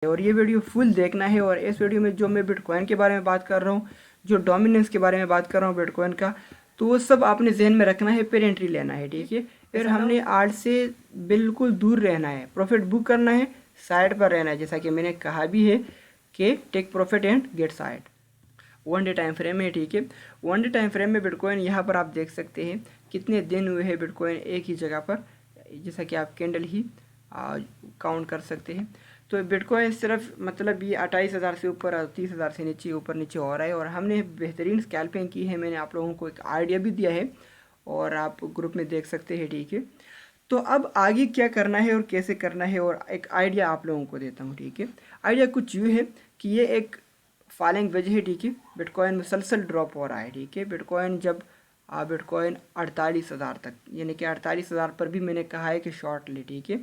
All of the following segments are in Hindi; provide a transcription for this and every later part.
और ये वीडियो फुल देखना है। और इस वीडियो में जो मैं बिटकॉइन के बारे में बात कर रहा हूँ, जो डोमिनेंस के बारे में बात कर रहा हूँ बिटकॉइन का, तो वो सब आपने जहन में रखना है, फिर एंट्री लेना है, ठीक है। फिर हमने आर्ट से बिल्कुल दूर रहना है, प्रॉफिट बुक करना है, साइड पर रहना है, जैसा कि मैंने कहा भी है कि take profit and get side. 1 day time frame है, ठीक है। 1 डे टाइम फ्रेम में बिटकॉइन यहाँ पर आप देख सकते हैं कितने दिन हुए हैं बिटकॉइन एक ही जगह पर, जैसा कि आप कैंडल ही काउंट कर सकते हैं। तो बिटकॉइन सिर्फ मतलब ये 28,000 से ऊपर और 30,000 से नीचे ऊपर नीचे हो रहा है। और हमने बेहतरीन स्कैल्पिंग की है, मैंने आप लोगों को एक आइडिया भी दिया है और आप ग्रुप में देख सकते हैं, ठीक है। तो अब आगे क्या करना है और कैसे करना है, और एक आइडिया आप लोगों को देता हूँ, ठीक है। आइडिया कुछ यूँ है कि ये एक फॉलिंग वेज है, ठीक है। बिटकॉइन मुसलसल ड्रॉप हो रहा है, ठीक है। बिटकॉइन जब बिटकॉइन 48,000 तक, यानी कि 48,000 पर भी मैंने कहा है कि शॉर्ट ले, ठीक है।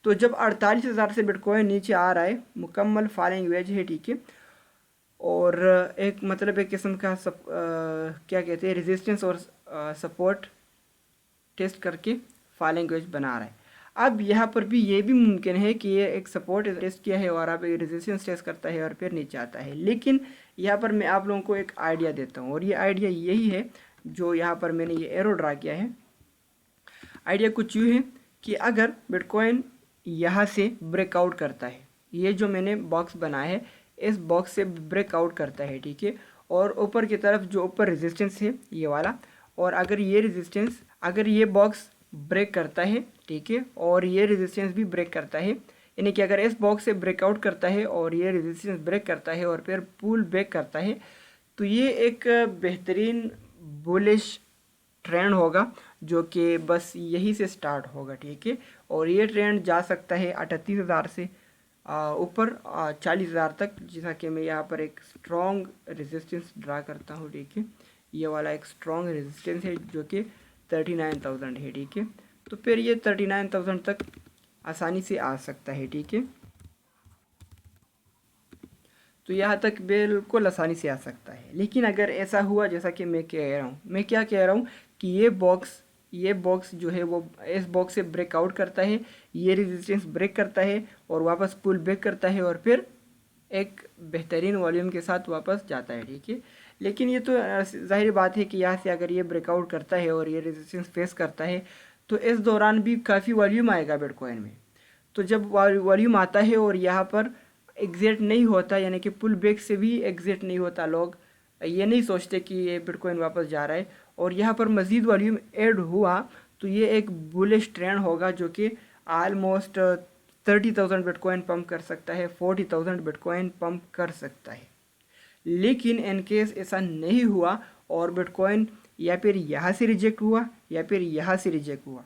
तो जब 48,000 से बिटकॉइन नीचे आ रहा है, मुकम्मल फॉलिंग वेज है, ठीक है। और एक मतलब एक किस्म का क्या कहते हैं, रेजिस्टेंस और सपोर्ट टेस्ट करके फॉलिंग वेज बना रहा है। अब यहाँ पर भी ये भी मुमकिन है कि ये एक सपोर्ट टेस्ट किया है और अब एक रेजिस्टेंस टेस्ट करता है और फिर नीचे आता है। लेकिन यहाँ पर मैं आप लोगों को एक आइडिया देता हूँ, और ये आइडिया यही है जो यहाँ पर मैंने ये एरो ड्रा किया है। आइडिया कुछ यूँ है कि अगर बिटकॉइन यहाँ से ब्रेकआउट करता है, ये जो मैंने बॉक्स बनाया है इस बॉक्स से ब्रेकआउट करता है, ठीक है। और ऊपर की तरफ जो ऊपर रेजिस्टेंस है ये वाला, और अगर ये रेजिस्टेंस, अगर ये बॉक्स ब्रेक करता है, ठीक है, और ये रेजिस्टेंस भी ब्रेक करता है, यानी कि अगर इस बॉक्स से ब्रेकआउट करता है और ये रेजिस्टेंस ब्रेक करता है और फिर पुल बैक करता है, तो ये एक बेहतरीन बुलिश ट्रेंड होगा जो कि बस यही से स्टार्ट होगा, ठीक है। और ये ट्रेंड जा सकता है 38,000 से ऊपर 40,000 तक, जैसा कि मैं यहाँ पर एक स्ट्रॉन्ग रेजिस्टेंस ड्रा करता हूँ, ठीक है। ये वाला एक स्ट्रॉन्ग रेजिस्टेंस है जो कि 39,000 है, ठीक है। तो फिर ये 39,000 तक आसानी से आ सकता है, ठीक है। तो यहाँ तक बिल्कुल आसानी से आ सकता है। लेकिन अगर ऐसा हुआ जैसा कि मैं कह रहा हूँ, मैं क्या कह रहा हूँ कि ये बॉक्स जो है वो इस बॉक्स से ब्रेकआउट करता है, ये रेजिस्टेंस ब्रेक करता है और वापस पुल बैक करता है और फिर एक बेहतरीन वॉल्यूम के साथ वापस जाता है, ठीक है। लेकिन ये तो जाहिर बात है कि यहाँ से अगर ये ब्रेकआउट करता है और ये रेजिस्टेंस फेस करता है तो इस दौरान भी काफ़ी वॉल्यूम आएगा बिटकॉइन में। तो जब वॉल्यूम आता है और यहाँ पर एग्जिट नहीं होता, यानी कि पुल बैक से भी एग्जिट नहीं होता, लोग ये नहीं सोचते कि ये बिटकॉइन वापस जा रहा है और यहाँ पर मज़ीद वॉल्यूम ऐड हुआ, तो ये एक बुलिश ट्रेंड होगा जो कि आलमोस्ट 30,000 बिटकॉइन पंप कर सकता है, 40,000 बिटकॉइन पंप कर सकता है। लेकिन इन केस ऐसा नहीं हुआ और बिटकॉइन या फिर यहाँ से रिजेक्ट हुआ या फिर यहाँ से रिजेक्ट हुआ,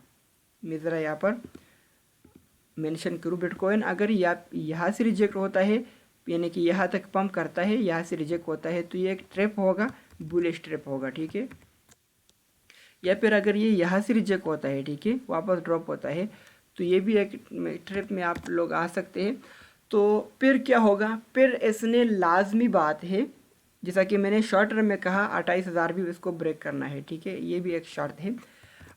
मैं ज़रा यहाँ पर मेंशन करूँ, बिटकॉइन अगर यहाँ से रिजेक्ट होता है, यानी कि यहाँ तक पंप करता है, यहाँ से रिजेक्ट होता है, तो ये एक ट्रैप होगा, बुलिश ट्रैप होगा, ठीक है। या फिर अगर ये यहाँ से रिजेक्ट होता है, ठीक है, वापस ड्रॉप होता है, तो ये भी एक ट्रैप में आप लोग आ सकते हैं। तो फिर क्या होगा, फिर इसने लाजमी बात है, जैसा कि मैंने शॉर्ट टर्म में कहा 28,000 भी इसको ब्रेक करना है, ठीक है, ये भी एक शर्त है।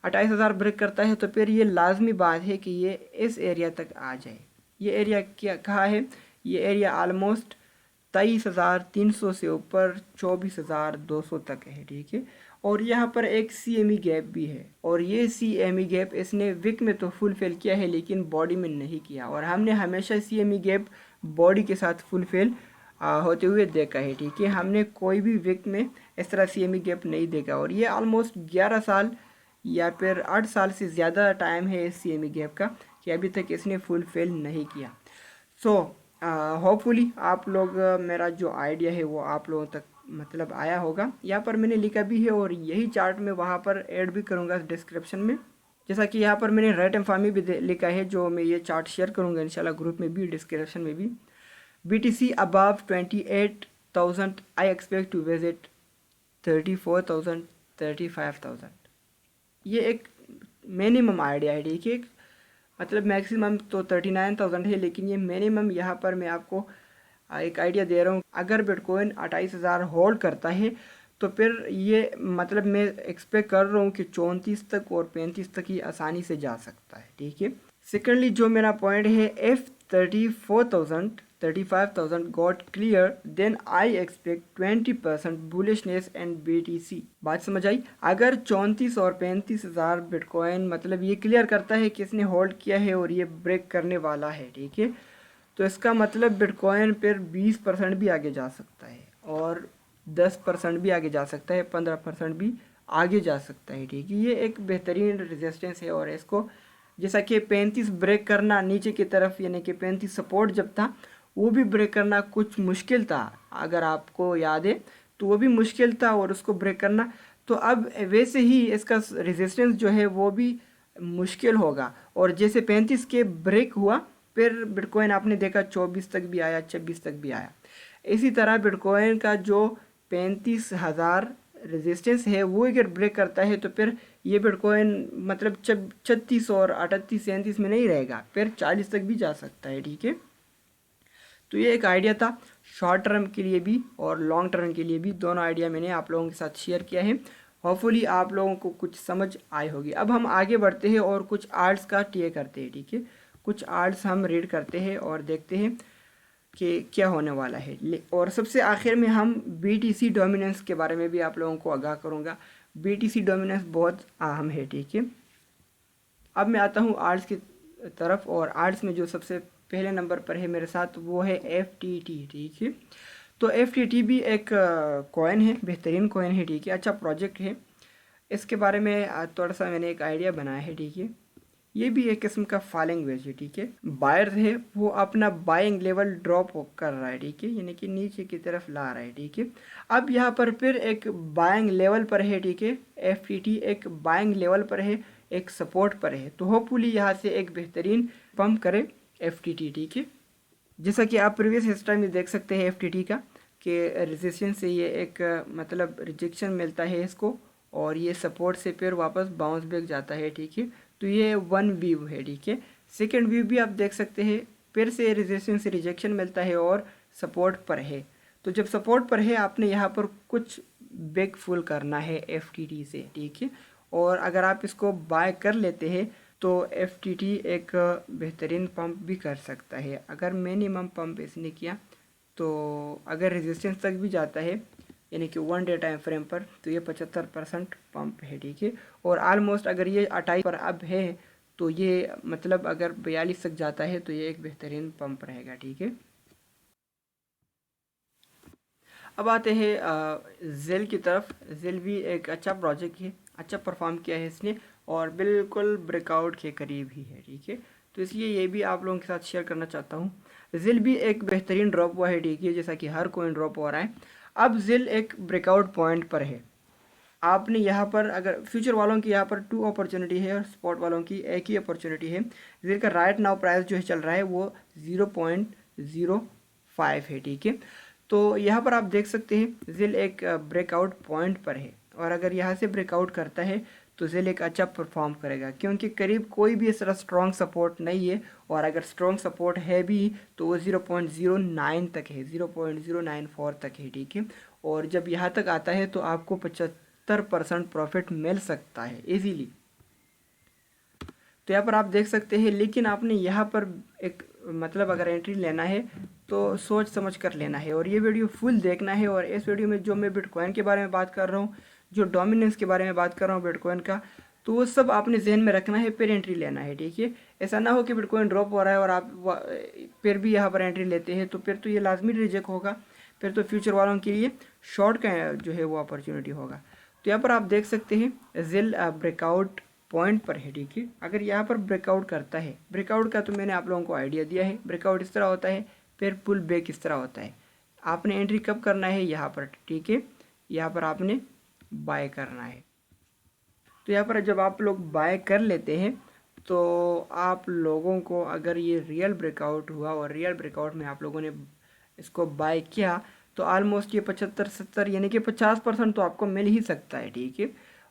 28,000 ब्रेक करता है तो फिर ये लाजमी बात है कि ये इस एरिया तक आ जाए। ये एरिया क्या कहा है, ये एरिया आलमोस्ट 23,300 से ऊपर 24,200 तक है, ठीक है। और यहाँ पर एक CME गैप भी है, और ये CME गैप इसने विक में तो फुलफिल किया है लेकिन बॉडी में नहीं किया, और हमने हमेशा CME गैप बॉडी के साथ फुलफिल होते हुए देखा है, ठीक है। हमने कोई भी विक में इस तरह CME गैप नहीं देखा, और ये आलमोस्ट 11 साल या फिर 8 साल से ज़्यादा टाइम है इस CME गैप का कि अभी तक इसने फुलफिल नहीं किया। सो होपफुली आप लोग मेरा जो आइडिया है वो आप लोगों तक मतलब आया होगा। यहाँ पर मैंने लिखा भी है और यही चार्ट मैं वहाँ पर ऐड भी करूँगा डिस्क्रिप्शन में, जैसा कि यहाँ पर मैंने रेट एम फार्मी भी लिखा है, जो मैं ये चार्ट शेयर करूँगा इंशाल्लाह ग्रुप में भी, डिस्क्रिप्शन में भी। BTC above 28,000 I expect to visit 34,000 35,000। ये एक मिनिमम आइडिया है, ठीक है। मतलब मैक्सिमम तो 39,000 है, लेकिन ये मिनिमम यहाँ पर मैं आपको एक आइडिया दे रहा हूँ। अगर बिटकॉइन 28,000 होल्ड करता है तो फिर ये मतलब मैं एक्सपेक्ट कर रहा हूँ कि 34 तक और 35 तक ही आसानी से जा सकता है, ठीक है। सेकेंडली जो मेरा पॉइंट है F34,000 35,000 got clear, then I expect 20% bullishness and BTC। बात समझ आई? अगर 34 और 35,000 बिटकॉइन मतलब ये क्लियर करता है कि इसने होल्ड किया है और ये ब्रेक करने वाला है, ठीक है, तो इसका मतलब बिटकॉइन पर 20% भी आगे जा सकता है और 10% भी आगे जा सकता है, 15% भी आगे जा सकता है, ठीक है। ये एक बेहतरीन रेजिस्टेंस है और इसको जैसा कि 35 ब्रेक करना नीचे की तरफ, यानी कि 35 सपोर्ट जब था वो भी ब्रेक करना कुछ मुश्किल था, अगर आपको याद है तो वो भी मुश्किल था और उसको ब्रेक करना, तो अब वैसे ही इसका रेजिस्टेंस जो है वो भी मुश्किल होगा। और जैसे 35 के ब्रेक हुआ फिर बिटकॉइन आपने देखा 24 तक भी आया, 26 तक भी आया। इसी तरह बिटकॉइन का जो 35,000 रेजिस्टेंस है वो अगर ब्रेक करता है तो फिर ये बिटकॉइन मतलब 36 और 38 37 में नहीं रहेगा, फिर 40 तक भी जा सकता है, ठीक है। तो ये एक आइडिया था शॉर्ट टर्म के लिए भी और लॉन्ग टर्म के लिए भी, दोनों आइडिया मैंने आप लोगों के साथ शेयर किया है। होपफुली आप लोगों को कुछ समझ आई होगी। अब हम आगे बढ़ते हैं और कुछ आर्ट्स का टीए करते हैं, ठीक है। कुछ आर्ट्स हम रीड करते हैं और देखते हैं कि क्या होने वाला है। और सबसे आखिर में हम BTC डोमिनेंस के बारे में भी आप लोगों को आगाह करूँगा। BTC डोमिनेंस बहुत अहम है, ठीक है। अब मैं आता हूँ आर्ट्स की तरफ और आर्ट्स में जो सबसे पहले नंबर पर है मेरे साथ वो है FTT, ठीक है। तो FTT भी एक कॉइन है, बेहतरीन कॉइन है, ठीक है, अच्छा प्रोजेक्ट है। इसके बारे में थोड़ा सा मैंने एक आइडिया बनाया है, ठीक है। ये भी एक किस्म का फॉलिंग वेज है, ठीक है। बायर है वो अपना बाइंग लेवल ड्रॉप कर रहा है, ठीक है, यानी कि नीचे की तरफ ला रहा है, ठीक है। अब यहाँ पर फिर एक बाइंग लेवल पर है, ठीक है। FTT एक बाइंग लेवल पर है, एक सपोर्ट पर है, तो होपफुली यहाँ से एक बेहतरीन पंप करे FTT, ठीक है। जैसा कि आप प्रीवियस हिस्ट्री में देख सकते हैं FTT का कि रेजिस्टेंस से ये एक मतलब रिजेक्शन मिलता है इसको और ये सपोर्ट से फिर वापस बाउंस बैक जाता है, ठीक है। तो ये वन व्यू है, ठीक है। सेकंड व्यू भी आप देख सकते हैं, फिर से रेजिस्टेंस से रिजेक्शन मिलता है और सपोर्ट पर है। तो जब सपोर्ट पर है आपने यहाँ पर कुछ बैक फुल करना है FTT से, ठीक है। और अगर आप इसको बाय कर लेते हैं तो FTT एक बेहतरीन पंप भी कर सकता है। अगर मिनिमम पंप इसने किया तो अगर रेजिस्टेंस तक भी जाता है यानी कि 1 डे टाइम फ्रेम पर, तो ये 75% पंप है, ठीक है। और ऑलमोस्ट अगर ये 28 पर अब है तो ये मतलब अगर 42 तक जाता है तो ये एक बेहतरीन पंप रहेगा, ठीक है। अब आते हैं जेल की तरफ। जेल भी एक अच्छा प्रोजेक्ट है, अच्छा परफॉर्म किया है इसने और बिल्कुल ब्रेकआउट के करीब ही है, ठीक है। तो इसलिए ये भी आप लोगों के साथ शेयर करना चाहता हूँ। जेल भी एक बेहतरीन ड्रॉप हुआ है, ठीक है, जैसा कि हर कोइन ड्रॉप हो रहा है। अब जेल एक ब्रेकआउट पॉइंट पर है। आपने यहाँ पर अगर फ्यूचर वालों की यहाँ पर 2 अपॉर्चुनिटी है और स्पॉट वालों की एक ही अपॉर्चुनिटी है। जेल का राइट नाउ प्राइस जो है चल रहा है वो 0.05 है, ठीक है। तो यहाँ पर आप देख सकते हैं जेल एक ब्रेकआउट पॉइंट पर है और अगर यहाँ से ब्रेकआउट करता है तो जेल एक अच्छा परफॉर्म करेगा, क्योंकि करीब कोई भी इस तरह स्ट्रॉन्ग सपोर्ट नहीं है और अगर स्ट्रॉन्ग सपोर्ट है भी तो वो 0.09 तक है, 0.094 तक है, ठीक है। और जब यहाँ तक आता है तो आपको 75% प्रॉफिट मिल सकता है इजीली। तो यहाँ पर आप देख सकते हैं, लेकिन आपने यहाँ पर एक मतलब अगर एंट्री लेना है तो सोच समझ कर लेना है और ये वीडियो फुल देखना है। और इस वीडियो में जो मैं बिटकॉइन के बारे में बात कर रहा हूँ, जो डोमिनेंस के बारे में बात कर रहा हूँ बिटकॉइन का, तो वो सब आपने जहन में रखना है, फिर एंट्री लेना है, ठीक है। ऐसा ना हो कि बिटकॉइन ड्रॉप हो रहा है और आप फिर भी यहाँ पर एंट्री लेते हैं तो फिर तो ये लाजमी रिजेक्ट होगा, फिर तो फ्यूचर वालों के लिए शॉर्ट का जो है वो अपॉर्चुनिटी होगा। तो यहाँ पर आप देख सकते हैं जेल ब्रेकआउट पॉइंट पर है, ठीक है। अगर यहाँ पर ब्रेकआउट करता है, ब्रेकआउट का तो मैंने आप लोगों को आइडिया दिया है, ब्रेकआउट इस तरह होता है, फिर पुल बैक इस तरह होता है। आपने एंट्री कब करना है, यहाँ पर, ठीक है, यहाँ पर आपने बाय करना है। तो यहाँ पर जब आप लोग बाय कर लेते हैं तो आप लोगों को अगर ये रियल ब्रेकआउट हुआ और रियल ब्रेकआउट में आप लोगों ने इसको बाय किया तो ऑलमोस्ट ये 75-70 यानी कि 50% तो आपको मिल ही सकता है, ठीक है।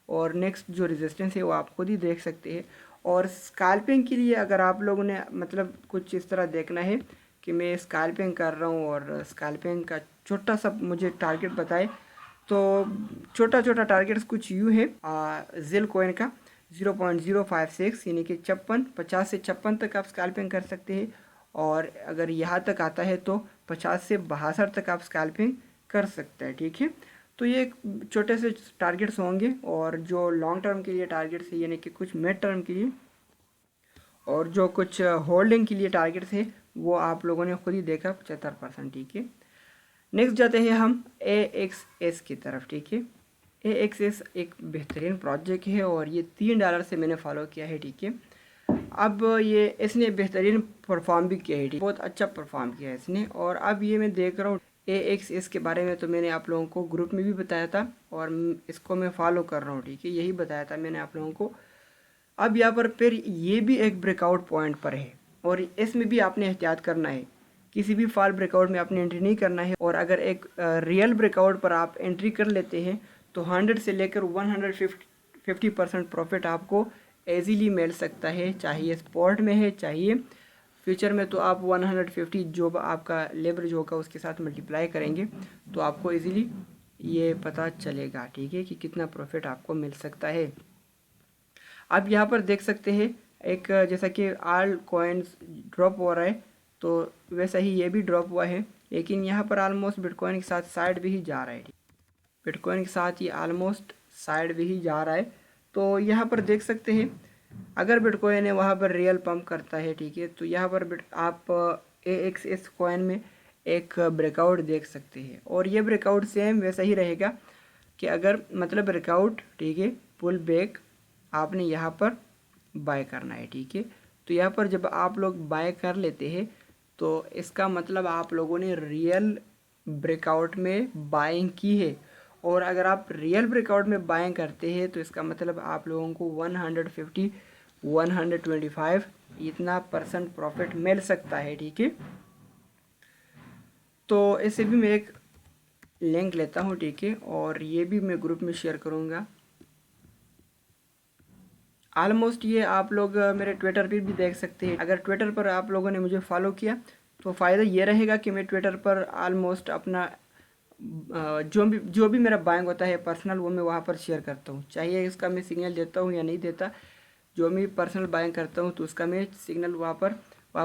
और नेक्स्ट जो रेजिस्टेंस है वो आप खुद ही देख सकते हैं। और स्कैल्पिंग के लिए अगर आप लोगों ने मतलब कुछ इस तरह देखना है कि मैं स्कैल्पिंग कर रहा हूँ और स्कैल्पिंग का छोटा सा मुझे टारगेट बताए, तो छोटा छोटा टारगेट्स कुछ यूँ है जेल कॉइन का 0.056 यानी कि 50 से 56 तक आप स्कैल्पिंग कर सकते हैं। और अगर यहाँ तक आता है तो 50 से 62 तक आप स्कैल्पिंग कर सकते हैं, ठीक है। तो ये एक छोटे से टारगेट्स होंगे, और जो लॉन्ग टर्म के लिए टारगेट्स है यानी कि कुछ मिड टर्म के लिए और जो कुछ होल्डिंग के लिए टारगेट्स है वो आप लोगों ने खुद ही देखा 75%, ठीक है। नेक्स्ट जाते हैं हम AXS की तरफ, ठीक है। AXS एक बेहतरीन प्रोजेक्ट है और ये $3 से मैंने फॉलो किया है, ठीक है। अब ये इसने बेहतरीन परफॉर्म भी किया है, ठीक, बहुत अच्छा परफॉर्म किया है इसने। और अब ये मैं देख रहा हूँ AXS के बारे में, तो मैंने आप लोगों को ग्रुप में भी बताया था और इसको मैं फॉलो कर रहा हूँ, ठीक है, यही बताया था मैंने आप लोगों को। अब यहाँ पर फिर ये भी एक ब्रेकआउट पॉइंट पर है और इसमें भी आपने एहतियात करना है, किसी भी फॉल ब्रेकआउट में आपने एंट्री नहीं करना है। और अगर एक रियल ब्रेकआउट पर आप एंट्री कर लेते हैं तो 100 से लेकर 150% प्रॉफिट आपको ईजीली मिल सकता है, चाहे ये स्पॉट में है चाहिए फ्यूचर में। तो आप 150 जो आपका लेवरेज होगा उसके साथ मल्टीप्लाई करेंगे तो आपको ईजीली ये पता चलेगा, ठीक है, कि कितना प्रॉफिट आपको मिल सकता है। आप यहाँ पर देख सकते हैं एक जैसा कि आल कॉइन्स ड्रॉप हो रहा है तो वैसा ही ये भी ड्रॉप हुआ है, लेकिन यहाँ पर ऑलमोस्ट बिटकॉइन के साथ साइड भी ही जा रहा है, बिटकॉइन के साथ ये ऑलमोस्ट साइड भी ही जा रहा है। तो यहाँ पर देख सकते हैं अगर बिटकॉइन है वहाँ पर रियल पंप करता है, ठीक है, तो यहाँ पर आप AXS कॉइन में एक ब्रेकआउट देख सकते हैं और ये ब्रेकआउट सेम वैसा ही रहेगा कि अगर मतलब ब्रेकआउट, ठीक है, पुल बैक आपने यहाँ पर बाय करना है, ठीक है। तो यहाँ पर जब आप लोग बाय कर लेते हैं तो इसका मतलब आप लोगों ने रियल ब्रेकआउट में बाइंग की है, और अगर आप रियल ब्रेकआउट में बाइंग करते हैं तो इसका मतलब आप लोगों को 150 125 इतना % प्रॉफिट मिल सकता है, ठीक है। तो इसे भी मैं एक लिंक लेता हूँ, ठीक है, और ये भी मैं ग्रुप में शेयर करूँगा। ऑलमोस्ट ये आप लोग मेरे ट्विटर पर भी देख सकते हैं। अगर ट्विटर पर आप लोगों ने मुझे फॉलो किया तो फ़ायदा ये रहेगा कि मैं ट्विटर पर ऑलमोस्ट अपना जो भी मेरा बाइंग होता है पर्सनल वो मैं वहाँ पर शेयर करता हूँ, चाहिए इसका मैं सिग्नल देता हूँ या नहीं देता। जो मैं पर्सनल बाइंग करता हूँ तो उसका मैं सिग्नल वहाँ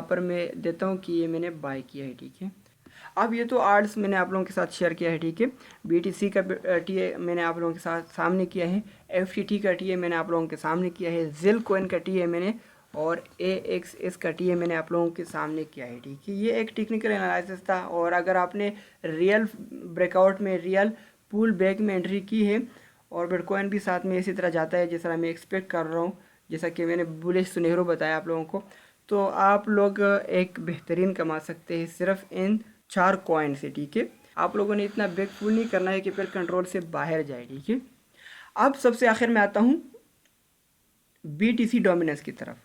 पर मैं देता हूँ कि ये मैंने बाय किया है, ठीक है। अब ये तो आर्ट्स मैंने आप लोगों के साथ शेयर किया है, ठीक है। BTC का टीए मैंने आप लोगों के साथ सामने किया है, FTT का टीए मैंने आप लोगों के सामने किया है, ZIL कॉइन का टीए मैंने और AXS का टीए मैंने आप लोगों के सामने किया है, ठीक है। ये एक टेक्निकल एनालिसिस था, और अगर आपने रियल ब्रेकआउट में रियल पुल बैक में एंट्री की है और बिटकॉइन भी साथ में इसी तरह जाता है जैसा मैं एक्सपेक्ट कर रहा हूँ, जैसा कि मैंने बुलिश सुनहरो बताया आप लोगों को, तो आप लोग एक बेहतरीन कमा सकते हैं सिर्फ इन 4 कॉइन से, ठीक है। आप लोगों ने इतना बैक पुल नहीं करना है कि फिर कंट्रोल से बाहर जाए, ठीक है। अब सबसे आखिर में आता हूँ BTC डोमिनेंस की तरफ।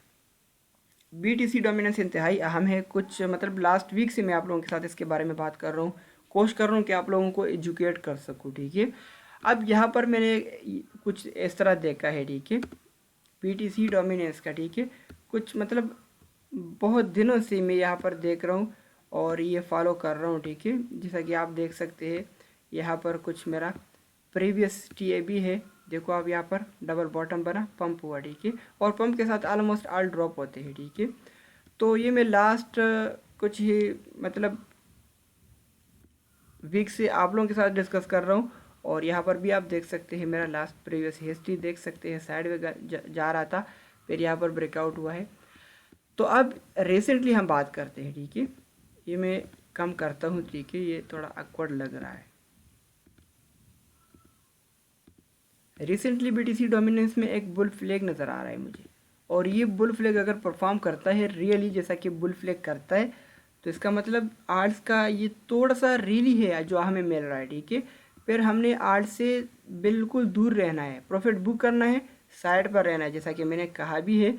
BTC डोमिनेंस इंतहाई अहम है, कुछ मतलब लास्ट वीक से मैं आप लोगों के साथ इसके बारे में बात कर रहा हूँ, कोशिश कर रहा हूँ कि आप लोगों को एजुकेट कर सकूँ, ठीक है। अब यहाँ पर मैंने कुछ इस तरह देखा है, ठीक है, BTC डोमिनेंस का, ठीक है, कुछ मतलब बहुत दिनों से मैं यहाँ पर देख रहा हूँ और ये फॉलो कर रहा हूँ, ठीक है। जैसा कि आप देख सकते हैं यहाँ पर कुछ मेरा प्रीवियस टीए भी है, देखो आप यहाँ पर डबल बॉटम बना, पंप हुआ, ठीक है, और पंप के साथ ऑलमोस्ट ऑल ड्रॉप होते हैं, ठीक है। तो ये मैं लास्ट कुछ ही मतलब वीक से आप लोगों के साथ डिस्कस कर रहा हूँ, और यहाँ पर भी आप देख सकते हैं मेरा लास्ट प्रीवियस हिस्ट्री देख सकते हैं, साइड में जा रहा था, फिर यहाँ पर ब्रेकआउट हुआ है। तो अब रिसेंटली हम बात करते हैं, ठीक है, ये मैं कम करता हूँ, ठीक है, ये थोड़ा awkward लग रहा है। रिसेंटली BTC डोमिनेंस में एक बुल फ्लैग नज़र आ रहा है मुझे, और ये बुल फ्लैग अगर परफॉर्म करता है रियली जैसा कि बुल फ्लैग करता है तो इसका मतलब आर्ट्स का ये थोड़ा सा रियली है जो हमें मिल रहा है, ठीक है। फिर हमने आर्ट्स से बिल्कुल दूर रहना है, प्रॉफिट बुक करना है, साइड पर रहना है, जैसा कि मैंने कहा भी है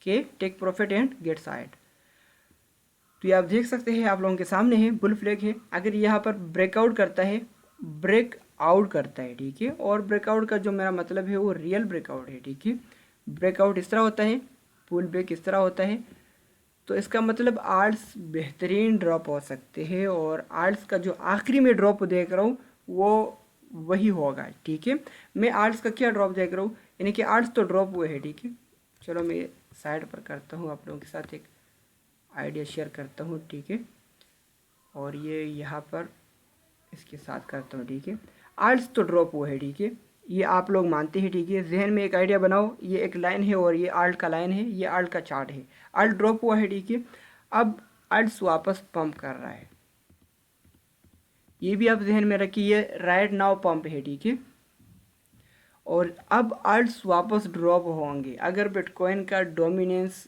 कि take profit and get side. तो ये आप देख सकते हैं आप लोगों के सामने है बुल फ्लैग है। अगर यहाँ पर ब्रेकआउट करता है, ब्रेकआउट करता है, ठीक है, और ब्रेकआउट का जो मेरा मतलब है वो रियल ब्रेकआउट है, ठीक है। ब्रेकआउट इस तरह होता है, पुल बैक इस तरह होता है, तो इसका मतलब आर्ट्स बेहतरीन ड्रॉप हो सकते हैं, और आर्ट्स का जो आखिरी में ड्रॉप देख रहा हूँ वो वही होगा, ठीक है। मैं आर्ट्स का क्या ड्रॉप देख रहा हूँ, यानी कि आर्ट्स तो ड्रॉप हुए हैं, ठीक है। चलो मैं साइड पर करता हूँ आप लोगों के साथ एक आइडिया शेयर करता हूँ, ठीक है, और ये यहाँ पर इसके साथ करता हूँ, ठीक है। आल्ट्स तो ड्रॉप हुआ है, ठीक है, ये आप लोग मानते हैं, ठीक है। जहन में एक आइडिया बनाओ, ये एक लाइन है और ये आल्ट का लाइन है, ये आल्ट का चार्ट है। आल्ट ड्रॉप हुआ है, ठीक है। अब आल्ट्स वापस पंप कर रहा है, ये भी आप जहन में रखिए, राइट नाउ पंप है, ठीक है। और अब आल्ट्स वापस ड्रॉप होंगे अगर बिटकॉइन का डोमिनेंस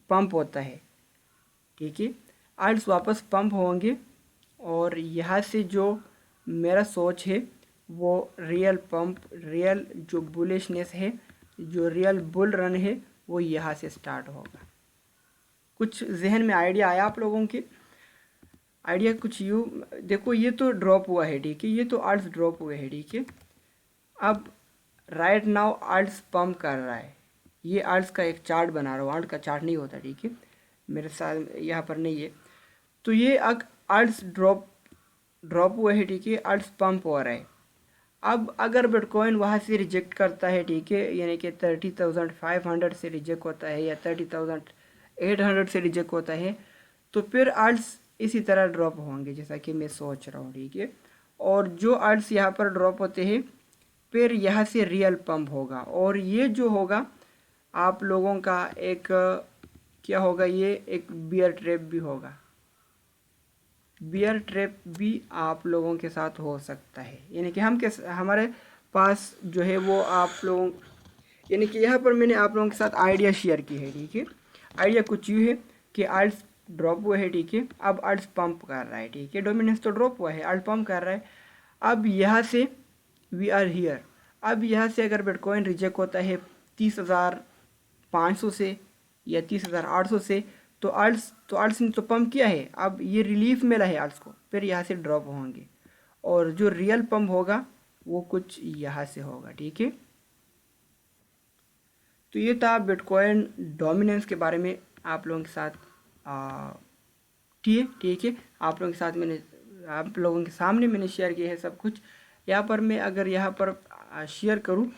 पंप होता है, ठीक है। आल्ट्स वापस पंप होंगे और यहाँ से जो मेरा सोच है वो रियल पंप, रियल जो बुलिशनेस है, जो रियल बुल रन है, वो यहाँ से स्टार्ट होगा। कुछ जहन में आइडिया आया आप लोगों के? आइडिया कुछ यूँ देखो, ये तो ड्रॉप हुआ है, ठीक है, ये तो आल्ट्स ड्रॉप हुए हैं, ठीक है। अब राइट नाउ आल्ट्स पंप कर रहा है, ये आल्ट्स का एक चार्ट बना रहा हूँ, आल्ट का चार्ट नहीं होता, ठीक है, मेरे साथ यहाँ पर नहीं है। तो ये आल्ट्स ड्रॉप हुआ है, ठीक है, आल्ट्स पंप हो रहा है। अब अगर बिटकॉइन वहाँ से रिजेक्ट करता है, ठीक है, यानी कि 30,500 से रिजेक्ट होता है या 30,800 से रिजेक्ट होता है, तो फिर आल्ट्स इसी तरह ड्रॉप होंगे जैसा कि मैं सोच रहा हूँ, ठीक है। और जो आल्ट्स यहाँ पर ड्रॉप होते हैं फिर यहाँ से रियल पंप होगा, और ये जो होगा आप लोगों का एक क्या होगा, ये एक बियर ट्रैप भी होगा। बियर ट्रैप भी आप लोगों के साथ हो सकता है, यानी कि हमारे पास जो है वो आप लोगों, यानी कि यहाँ पर मैंने आप लोगों के साथ आइडिया शेयर की है, ठीक है। आइडिया कुछ यूँ है कि आल्ट्स ड्रॉप हुआ है, ठीक है, अब आल्ट्स पंप कर रहा है, ठीक है, डोमिनेंस तो ड्रॉप हुआ है, आल्ट पंप कर रहा है। अब यहाँ से वी आर हियर, अब यहाँ से अगर बिटकॉइन रिजेक्ट होता है 30,500 से या 30,800 से, तो आल्ट्स ने तो पंप किया है, अब ये रिलीफ मिला है आल्ट्स को, फिर यहाँ से ड्रॉप होंगे और जो रियल पंप होगा वो कुछ यहाँ से होगा, ठीक है। तो ये था बिटकॉइन डोमिनेंस के बारे में आप लोगों के साथ, ठीक है, आप लोगों के साथ मैंने, आप लोगों के सामने मैंने शेयर किया है सब कुछ। यहाँ पर मैं अगर यहाँ पर शेयर करूँ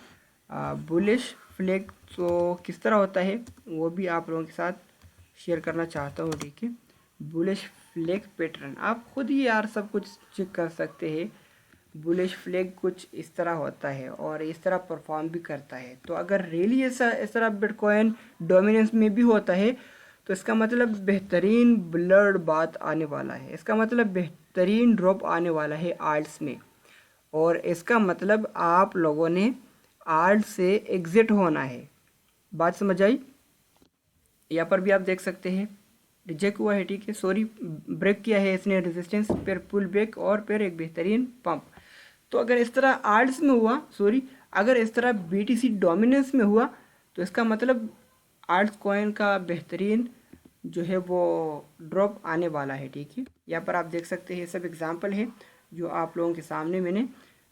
बुलिश फ्लैग तो किस तरह होता है वो भी आप लोगों के साथ शेयर करना चाहता हूँ, ठीक है। बुलिश फ्लैग पैटर्न आप खुद ही यार सब कुछ चेक कर सकते हैं। बुलिश फ्लैग कुछ इस तरह होता है और इस तरह परफॉर्म भी करता है। तो अगर रियली इस तरह बिटकॉइन डोमिनेंस में भी होता है तो इसका मतलब बेहतरीन ब्लड बात आने वाला है, इसका मतलब बेहतरीन ड्रॉप आने वाला है आल्ट्स में, और इसका मतलब आप लोगों ने आल्ट से एग्जिट होना है। बात समझ आई? यहाँ पर भी आप देख सकते हैं रिजेक्ट हुआ है, ठीक है, सॉरी ब्रेक किया है इसने रेजिस्टेंस, फिर पुल बैक और फिर एक बेहतरीन पंप। तो अगर इस तरह आल्ट्स में हुआ, सॉरी अगर इस तरह बीटीसी डोमिनेंस में हुआ तो इसका मतलब आल्ट्स कॉइन का बेहतरीन जो है वो ड्रॉप आने वाला है, ठीक है। यहाँ पर आप देख सकते हैं सब एग्जांपल है जो आप लोगों के सामने मैंने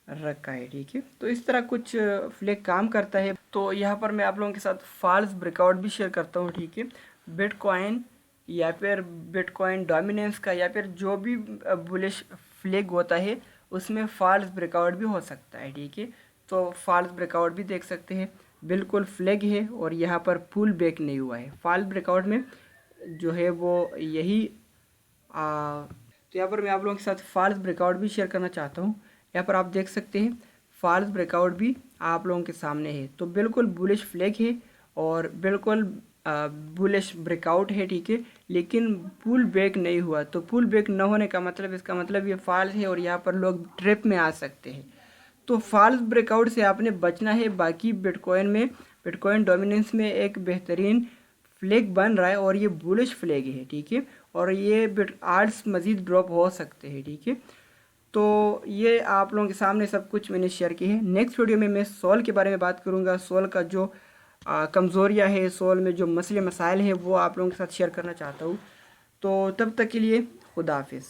रखा है, ठीक है। तो इस तरह कुछ फ्लैग काम करता है। तो यहाँ पर मैं आप लोगों के साथ फॉल्स ब्रेकआउट भी शेयर करता हूँ, ठीक है। बिटकॉइन या फिर बिटकॉइन डोमिनेंस का या फिर जो भी बुलिश फ्लैग होता है उसमें फॉल्स ब्रेकआउट भी हो सकता है, ठीक है। तो फॉल्स ब्रेकआउट भी देख सकते हैं, बिल्कुल फ्लैग है और यहाँ पर पुल बैक नहीं हुआ है। फॉल्स ब्रेकआउट में जो है वो यही तो यहाँ पर मैं आप लोगों के साथ फॉल्स ब्रेकआउट भी शेयर करना चाहता हूँ। यहाँ पर आप देख सकते हैं फॉल्स ब्रेकआउट भी आप लोगों के सामने है। तो बिल्कुल बुलिश फ्लैग है और बिल्कुल बुलिश ब्रेकआउट है, ठीक है, लेकिन पुल बैक नहीं हुआ। तो पुल बैक न होने का मतलब, इसका मतलब ये फॉल्स है और यहाँ पर लोग ट्रैप में आ सकते हैं। तो फॉल्स ब्रेकआउट से आपने बचना है। बाकी बिटकॉइन में, बिटकॉइन डोमिनेंस में एक बेहतरीन फ्लैग बन रहा है और ये बुलिश फ्लैग है, ठीक है, और ये आल्ट्स मज़ीद ड्रॉप हो सकते हैं, ठीक है। तो ये आप लोगों के सामने सब कुछ मैंने शेयर की है। नेक्स्ट वीडियो में मैं सोल के बारे में बात करूँगा। सोल का जो कमज़ोरियाँ है, सोल में जो मसले मसाइल हैं वो आप लोगों के साथ शेयर करना चाहता हूँ। तो तब तक के लिए खुदा हाफिज़।